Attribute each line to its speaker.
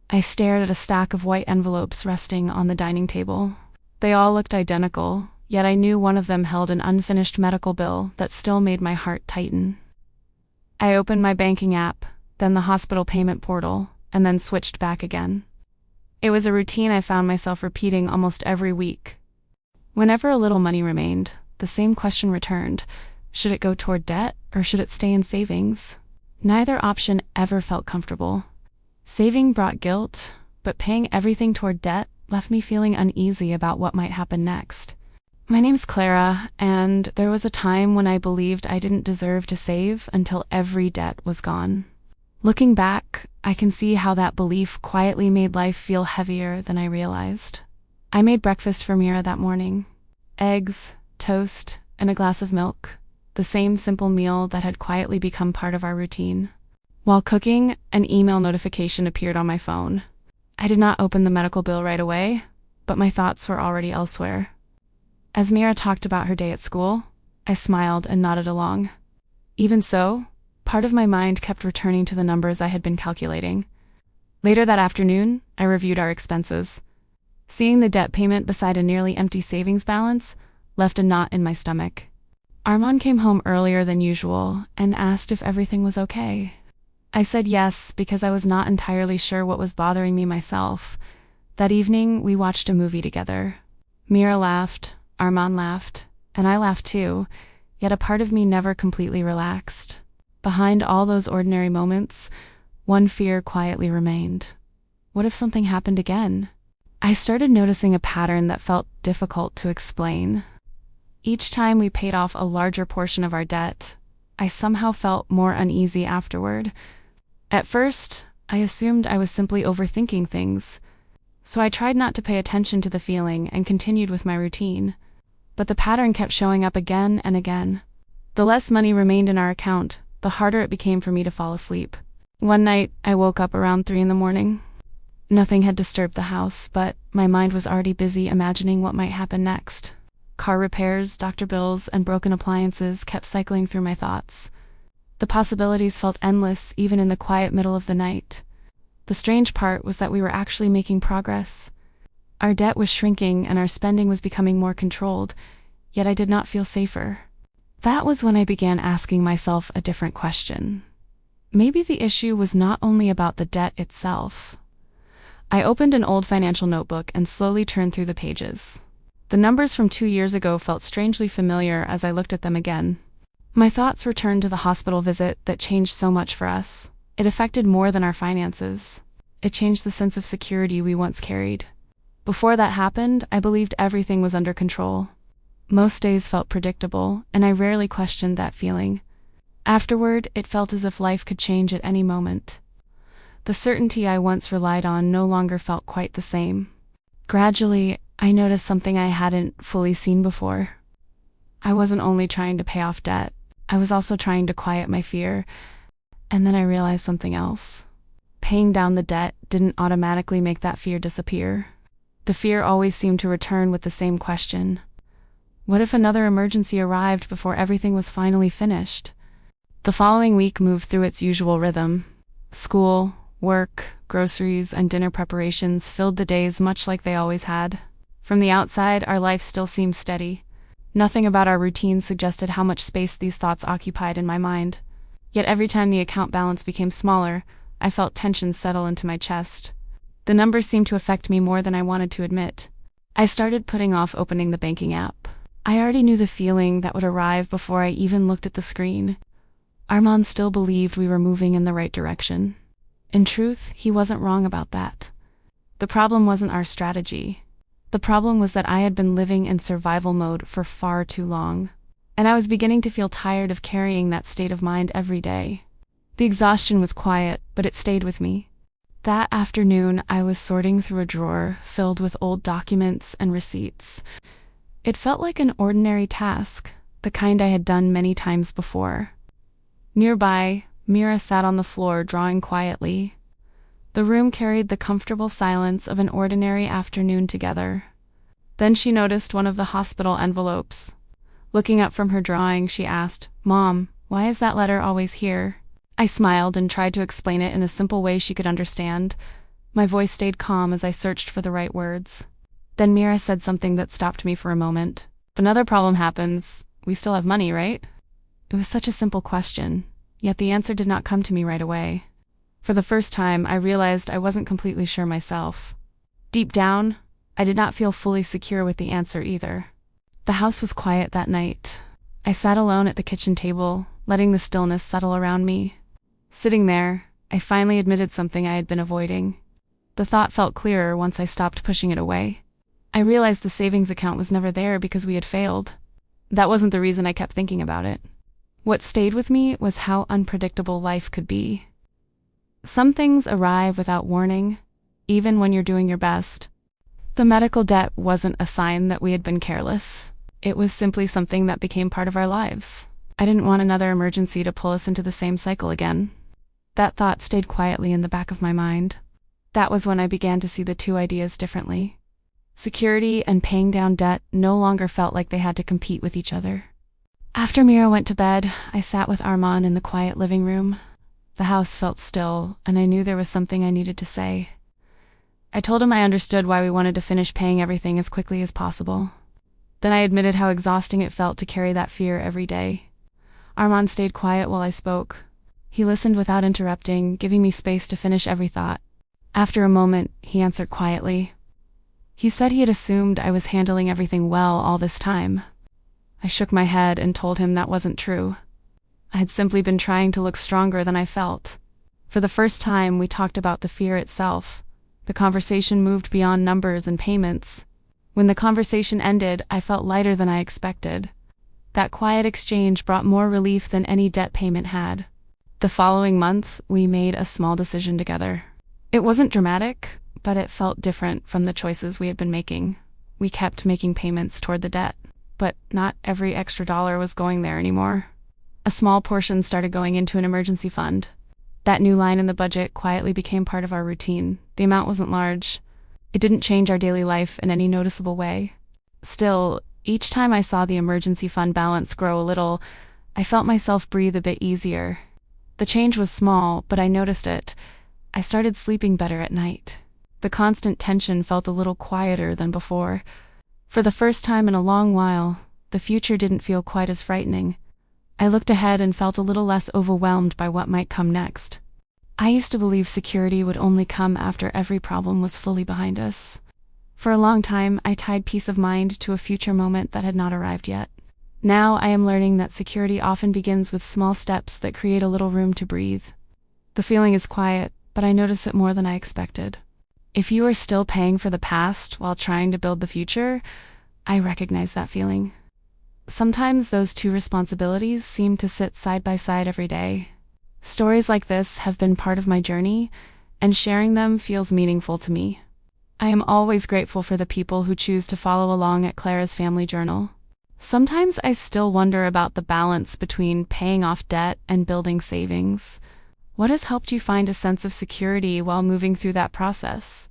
Speaker 1: I stared at a stack of white envelopes resting on the dining table. They all looked identical, yet I knew one of them held an unfinished medical bill that still made my heart tighten. I opened my banking app, then the hospital payment portal, and then switched back again. It was a routine I found myself repeating almost every week. Whenever a little money remained, the same question returned: should it go toward debt or should it stay in savings? Neither option ever felt comfortable. Saving brought guilt, but paying everything toward debt left me feeling uneasy about what might happen next. My name's Clara, and there was a time when I believed I didn't deserve to save until every debt was gone. Looking back, I can see how that belief quietly made life feel heavier than I realized. I made breakfast for Mira that morning. Eggs, toast, and a glass of milk, the same simple meal that had quietly become part of our routine. While cooking, an email notification appeared on my phone. I did not open the medical bill right away, but my thoughts were already elsewhere. As Mira talked about her day at school, I smiled and nodded along. Even so, part of my mind kept returning to the numbers I had been calculating. Later that afternoon, I reviewed our expenses. Seeing the debt payment beside a nearly empty savings balance left a knot in my stomach. Arman came home earlier than usual and asked if everything was okay. I said yes because I was not entirely sure what was bothering me myself. That evening, we watched a movie together. Mira laughed, Arman laughed, and I laughed too, yet a part of me never completely relaxed. Behind all those ordinary moments, one fear quietly remained. What if something happened again? I started noticing a pattern that felt difficult to explain. Each time we paid off a larger portion of our debt, I somehow felt more uneasy afterward. At first, I assumed I was simply overthinking things, so I tried not to pay attention to the feeling and continued with my routine. But the pattern kept showing up again and again. The less money remained in our account, the harder it became for me to fall asleep. One night, I woke up around 3 a.m. Nothing had disturbed the house, but my mind was already busy imagining what might happen next. Car repairs, doctor bills, and broken appliances kept cycling through my thoughts. The possibilities felt endless even in the quiet middle of the night. The strange part was that we were actually making progress. Our debt was shrinking and our spending was becoming more controlled, yet I did not feel safer. That was when I began asking myself a different question. Maybe the issue was not only about the debt itself. I opened an old financial notebook and slowly turned through the pages. The numbers from 2 years ago felt strangely familiar as I looked at them again. My thoughts returned to the hospital visit that changed so much for us. It affected more than our finances. It changed the sense of security we once carried. Before that happened, I believed everything was under control. Most days felt predictable, and I rarely questioned that feeling. Afterward, it felt as if life could change at any moment. The certainty I once relied on no longer felt quite the same. Gradually, I noticed something I hadn't fully seen before. I wasn't only trying to pay off debt, I was also trying to quiet my fear, and then I realized something else. Paying down the debt didn't automatically make that fear disappear. The fear always seemed to return with the same question. What if another emergency arrived before everything was finally finished? The following week moved through its usual rhythm. School, work, groceries, and dinner preparations filled the days much like they always had. From the outside, our life still seemed steady. Nothing about our routine suggested how much space these thoughts occupied in my mind. Yet every time the account balance became smaller, I felt tension settle into my chest. The numbers seemed to affect me more than I wanted to admit. I started putting off opening the banking app. I already knew the feeling that would arrive before I even looked at the screen. Arman still believed we were moving in the right direction. In truth, he wasn't wrong about that. The problem wasn't our strategy. The problem was that I had been living in survival mode for far too long, and I was beginning to feel tired of carrying that state of mind every day. The exhaustion was quiet, but it stayed with me. That afternoon, I was sorting through a drawer filled with old documents and receipts. It felt like an ordinary task, the kind I had done many times before. Nearby, Mira sat on the floor drawing quietly. The room carried the comfortable silence of an ordinary afternoon together. Then she noticed one of the hospital envelopes. Looking up from her drawing, she asked, "Mom, why is that letter always here?" I smiled and tried to explain it in a simple way she could understand. My voice stayed calm as I searched for the right words. Then Mira said something that stopped me for a moment. If another problem happens, we still have money, right? It was such a simple question, yet the answer did not come to me right away. For the first time, I realized I wasn't completely sure myself. Deep down, I did not feel fully secure with the answer either. The house was quiet that night. I sat alone at the kitchen table, letting the stillness settle around me. Sitting there, I finally admitted something I had been avoiding. The thought felt clearer once I stopped pushing it away. I realized the savings account was never there because we had failed. That wasn't the reason I kept thinking about it. What stayed with me was how unpredictable life could be. Some things arrive without warning, even when you're doing your best. The medical debt wasn't a sign that we had been careless. It was simply something that became part of our lives. I didn't want another emergency to pull us into the same cycle again. That thought stayed quietly in the back of my mind. That was when I began to see the two ideas differently. Security and paying down debt no longer felt like they had to compete with each other. After Mira went to bed, I sat with Arman in the quiet living room. The house felt still, and I knew there was something I needed to say. I told him I understood why we wanted to finish paying everything as quickly as possible. Then I admitted how exhausting it felt to carry that fear every day. Arman stayed quiet while I spoke. He listened without interrupting, giving me space to finish every thought. After a moment, he answered quietly. He said he had assumed I was handling everything well all this time. I shook my head and told him that wasn't true. I had simply been trying to look stronger than I felt. For the first time, we talked about the fear itself. The conversation moved beyond numbers and payments. When the conversation ended, I felt lighter than I expected. That quiet exchange brought more relief than any debt payment had. The following month, we made a small decision together. It wasn't dramatic, but it felt different from the choices we had been making. We kept making payments toward the debt, but not every extra dollar was going there anymore. A small portion started going into an emergency fund. That new line in the budget quietly became part of our routine. The amount wasn't large. It didn't change our daily life in any noticeable way. Still, each time I saw the emergency fund balance grow a little, I felt myself breathe a bit easier. The change was small, but I noticed it. I started sleeping better at night. The constant tension felt a little quieter than before. For the first time in a long while, the future didn't feel quite as frightening. I looked ahead and felt a little less overwhelmed by what might come next. I used to believe security would only come after every problem was fully behind us. For a long time, I tied peace of mind to a future moment that had not arrived yet. Now I am learning that security often begins with small steps that create a little room to breathe. The feeling is quiet, but I notice it more than I expected. If you are still paying for the past while trying to build the future, I recognize that feeling. Sometimes those two responsibilities seem to sit side by side every day. Stories like this have been part of my journey, and sharing them feels meaningful to me. I am always grateful for the people who choose to follow along at Clara's family journal. Sometimes I still wonder about the balance between paying off debt and building savings. What has helped you find a sense of security while moving through that process?